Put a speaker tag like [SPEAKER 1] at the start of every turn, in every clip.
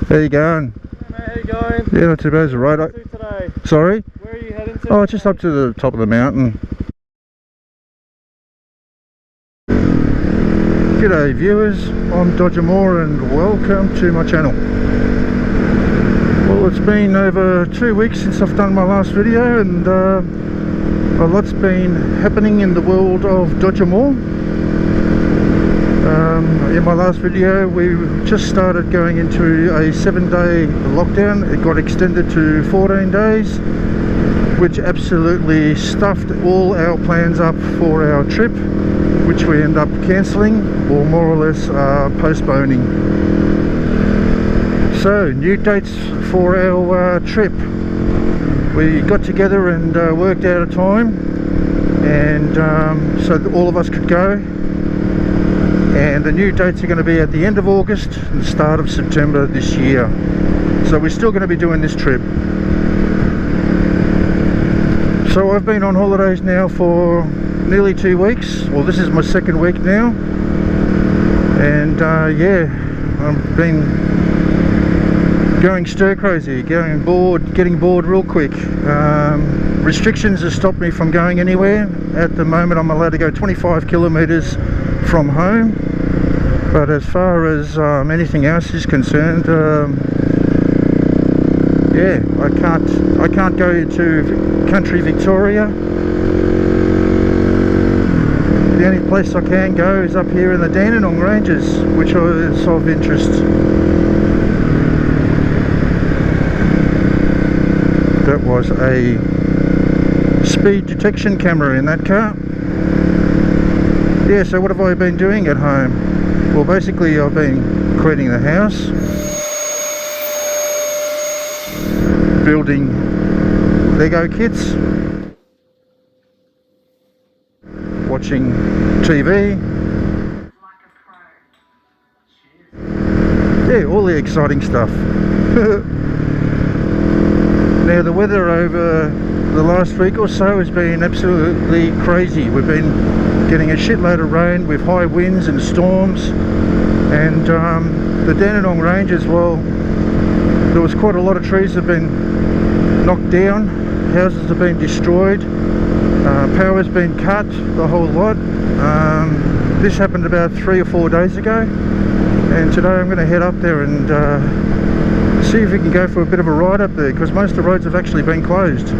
[SPEAKER 1] How you going?
[SPEAKER 2] Hey mate, how you going?
[SPEAKER 1] Yeah, not too bad. Is it right?
[SPEAKER 2] Where are you today?
[SPEAKER 1] Sorry?
[SPEAKER 2] Where are you heading to?
[SPEAKER 1] Oh, just up to the top of the mountain. G'day viewers, I'm Dodger Mohr and welcome to my channel. Well, it's been over 2 weeks since I've done my last video, and a lot's been happening in the world of Dodger Mohr. In my last video we just started going into a 7-day lockdown. It got extended to 14 days, which absolutely stuffed all our plans up for our trip, which we end up cancelling or more or less postponing. So, new dates for our trip. We got together and worked out a time, and so that all of us could go. And the new dates are going to be at the end of August and the start of September this year. So we're still going to be doing this trip. So I've been on holidays now for nearly 2 weeks. Well, this is my second week now. And yeah, I've been going stir crazy, getting bored real quick. Restrictions have stopped me from going anywhere. At the moment I'm allowed to go 25 kilometers from home, but as far as anything else is concerned, yeah, I can't go to country Victoria. The only place I can go is up here in the Dandenong Ranges, which is of interest. That was a speed detection camera in that car. Yeah, so what have I been doing at home? Well, basically I've been cleaning the house, building Lego kits, watching TV. Yeah, all the exciting stuff. Now the weather over the last week or so has been absolutely crazy. We've been getting a shitload of rain with high winds and storms, and the Dandenong Ranges, well, there was quite a lot of trees have been knocked down, houses have been destroyed, power's been cut, the whole lot. This happened about 3 or 4 days ago, and today I'm going to head up there and see if we can go for a bit of a ride up there, because most of the roads have actually been closed.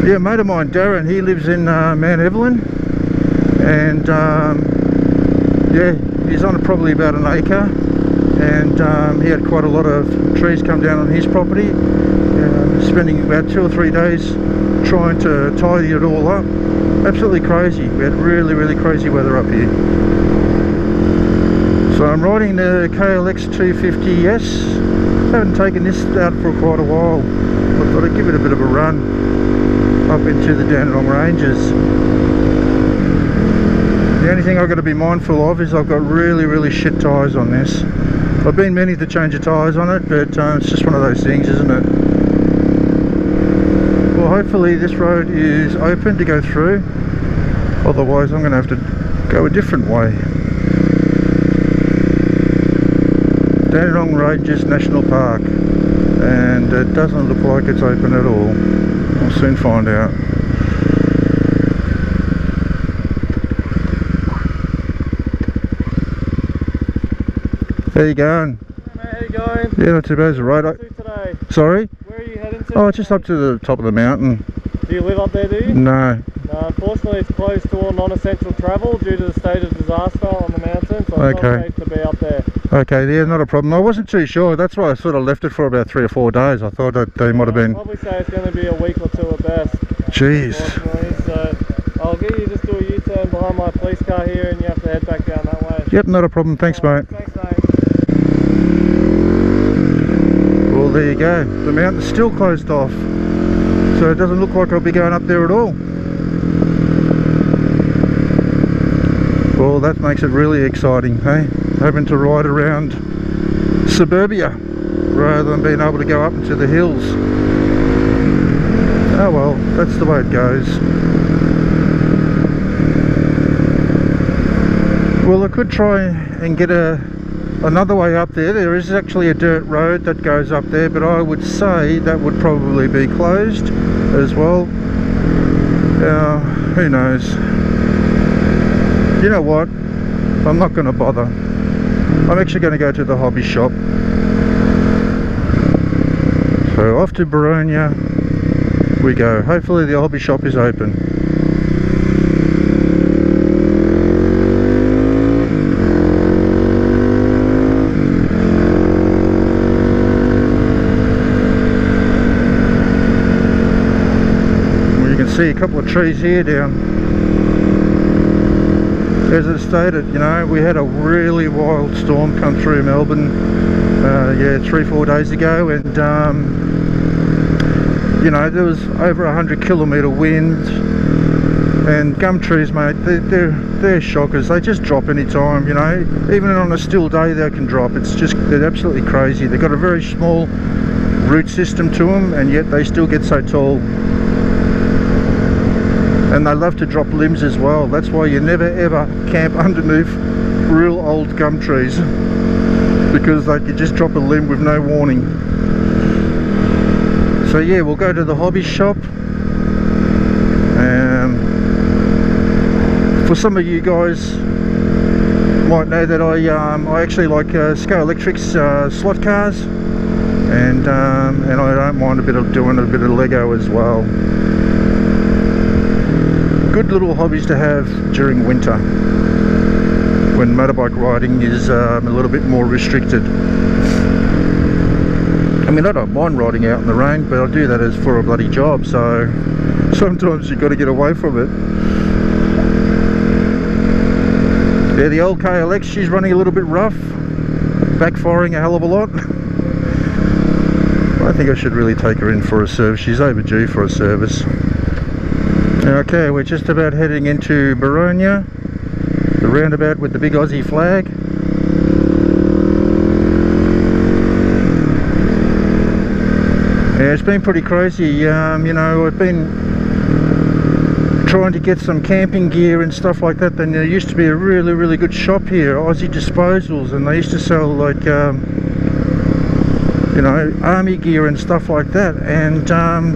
[SPEAKER 1] Yeah, a mate of mine, Darren, he lives in Mount Evelyn, and yeah, he's on probably about an acre, and he had quite a lot of trees come down on his property, spending about 2 or 3 days trying to tidy it all up. Absolutely crazy. We had really crazy weather up here. So I'm riding the KLX250S. Haven't taken this out for quite a while. I thought I'd give it a bit of a run up into the Dandenong Ranges. The only thing I've got to be mindful of is I've got really shit tyres on this. I've been meaning to change the tyres on it, but it's just one of those things, isn't it? Well, hopefully this road is open to go through, otherwise I'm going to have to go a different way. Dandenong Ranges National Park, and it doesn't look like it's open at all. We'll soon find out. How you going?
[SPEAKER 2] Hey mate, how you going?
[SPEAKER 1] Yeah, not too bad. Is it right?
[SPEAKER 2] Today?
[SPEAKER 1] Sorry?
[SPEAKER 2] Where are you heading to?
[SPEAKER 1] Oh, just up to the top of the mountain.
[SPEAKER 2] Do you live up there, do you?
[SPEAKER 1] No.
[SPEAKER 2] Unfortunately it's closed to all non-essential travel due to the state of disaster on the mountain, so it's not safe to be up there.
[SPEAKER 1] Okay, yeah, not a problem. I wasn't too sure, that's why I sort of left it for about 3 or 4 days. I thought that they might have been...
[SPEAKER 2] I'll probably say it's going to be a week or 2 at best.
[SPEAKER 1] Jeez.
[SPEAKER 2] So I'll get you just do a U-turn behind my police car here, and you have to head back down that way.
[SPEAKER 1] Yep, not a problem. Thanks, mate.
[SPEAKER 2] Thanks, mate.
[SPEAKER 1] Well, there you go. The mountain's still closed off, so it doesn't look like I'll be going up there at all. Well, that makes it really exciting, hey? Having to ride around suburbia rather than being able to go up into the hills. Oh well, that's the way it goes. Well, I could try and get a another way up there. There is actually a dirt road that goes up there, but I would say that would probably be closed as well. Who knows? You know what? I'm not going to bother. I'm actually going to go to the hobby shop. So off to Boronia we go. Hopefully the hobby shop is open. Well, you can see a couple of trees here down. As I stated, you know, we had a really wild storm come through Melbourne, yeah, 3-4 days ago, and you know, there was over 100-kilometre winds, and gum trees, mate, they're shockers. They just drop any time, you know. Even on a still day they can drop. It's just, they're absolutely crazy. They've got a very small root system to them, and yet they still get so tall. And they love to drop limbs as well. That's why you never ever camp underneath real old gum trees, because they could just drop a limb with no warning. So yeah, we'll go to the hobby shop. For some of you guys might know that I actually like Scale Electric's slot cars, and I don't mind doing a bit of Lego as well. Good little hobbies to have during winter, when motorbike riding is a little bit more restricted. I mean, I don't mind riding out in the rain, but I do that as for a bloody job, so sometimes you've got to get away from it. Yeah, the old KLX, she's running a little bit rough, backfiring a hell of a lot. I think I should really take her in for a service. She's overdue for a service. Okay, we're just about heading into Boronia, the roundabout with the big Aussie flag. Yeah, it's been pretty crazy. You know, I've been trying to get some camping gear and stuff like that. Then there used to be a really good shop here, Aussie Disposals, and they used to sell like you know, army gear and stuff like that. And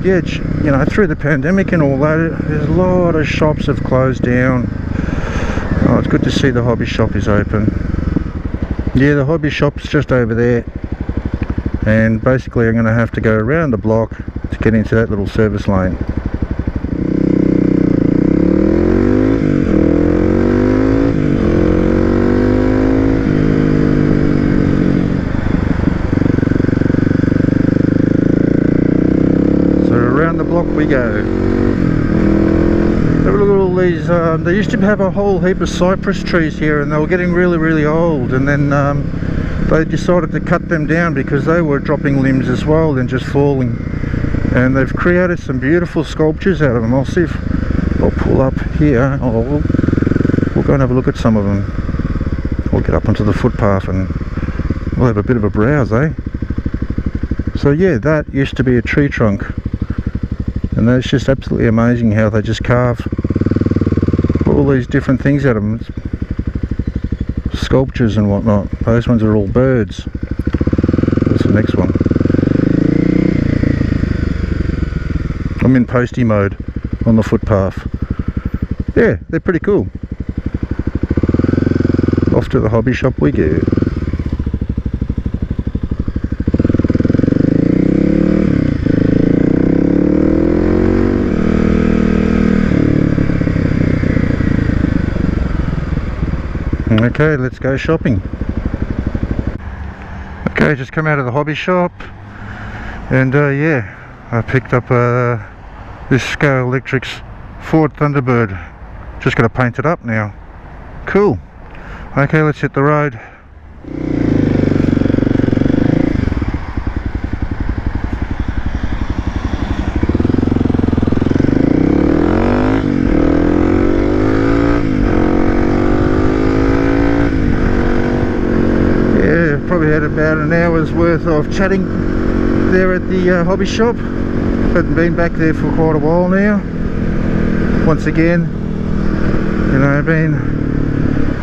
[SPEAKER 1] yeah, you know, through the pandemic and all that, there's a lot of shops have closed down. Oh, it's good to see the hobby shop is open. Yeah, the hobby shop's just over there, and basically I'm going to have to go around the block to get into that little service lane. The block we go. Have a look at all these. They used to have a whole heap of cypress trees here, and they were getting really old, and then they decided to cut them down because they were dropping limbs as well and just falling, and they've created some beautiful sculptures out of them. I'll see if I'll pull up here. We'll go and have a look at some of them. We'll get up onto the footpath and we'll have a bit of a browse, eh? So yeah, that used to be a tree trunk. And that's just absolutely amazing how they just carve all these different things out of them. Sculptures and whatnot. Those ones are all birds. What's the next one? I'm in postie mode on the footpath. Yeah, they're pretty cool. Off to the hobby shop we go. Okay, let's go shopping. Okay, just come out of the hobby shop, and yeah, I picked up this Scale Electric's Ford Thunderbird. Just gonna paint it up now. Cool. Okay, let's hit the road. Probably had about an hour's worth of chatting there at the hobby shop. Hadn't been back there for quite a while now. Once again, you know, been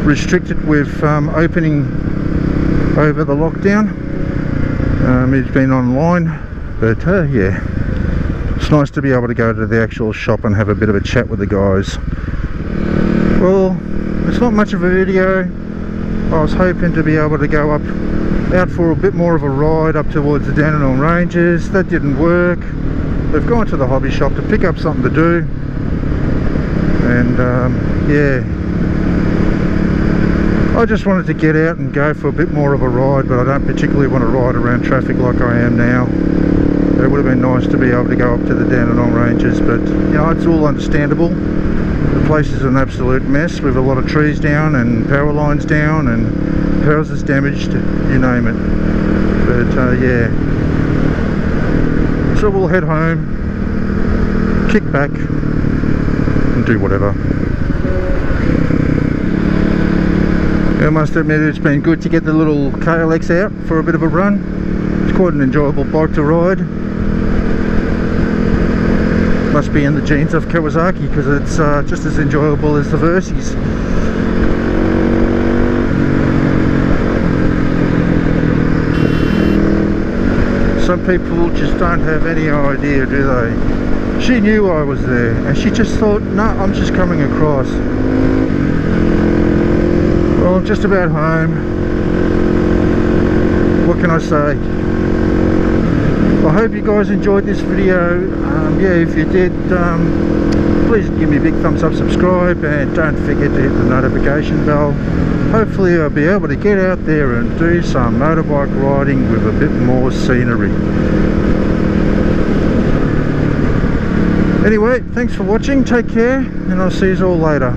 [SPEAKER 1] restricted with opening over the lockdown. He's been online, but yeah, it's nice to be able to go to the actual shop and have a bit of a chat with the guys. Well, it's not much of a video. I was hoping to be able to go out for a bit more of a ride up towards the Dandenong Ranges. That didn't work. We've gone to the hobby shop to pick up something to do, and yeah, I just wanted to get out and go for a bit more of a ride, but I don't particularly want to ride around traffic like I am now. It would have been nice to be able to go up to the Dandenong Ranges, but you know, it's all understandable. The place is an absolute mess with a lot of trees down and power lines down and houses damaged, you name it. But yeah, so we'll head home, kick back and do whatever. I must admit, it's been good to get the little KLX out for a bit of a run. It's quite an enjoyable bike to ride. Must be in the genes of Kawasaki, because it's just as enjoyable as the Versys. Some people just don't have any idea, do they? She knew I was there and she just thought, no, I'm just coming across. Well, I'm just about home. What can I say? I hope you guys enjoyed this video. Yeah, if you did, please give me a big thumbs up, subscribe, and don't forget to hit the notification bell. Hopefully I'll be able to get out there and do some motorbike riding with a bit more scenery. Anyway, thanks for watching, take care, and I'll see you all later.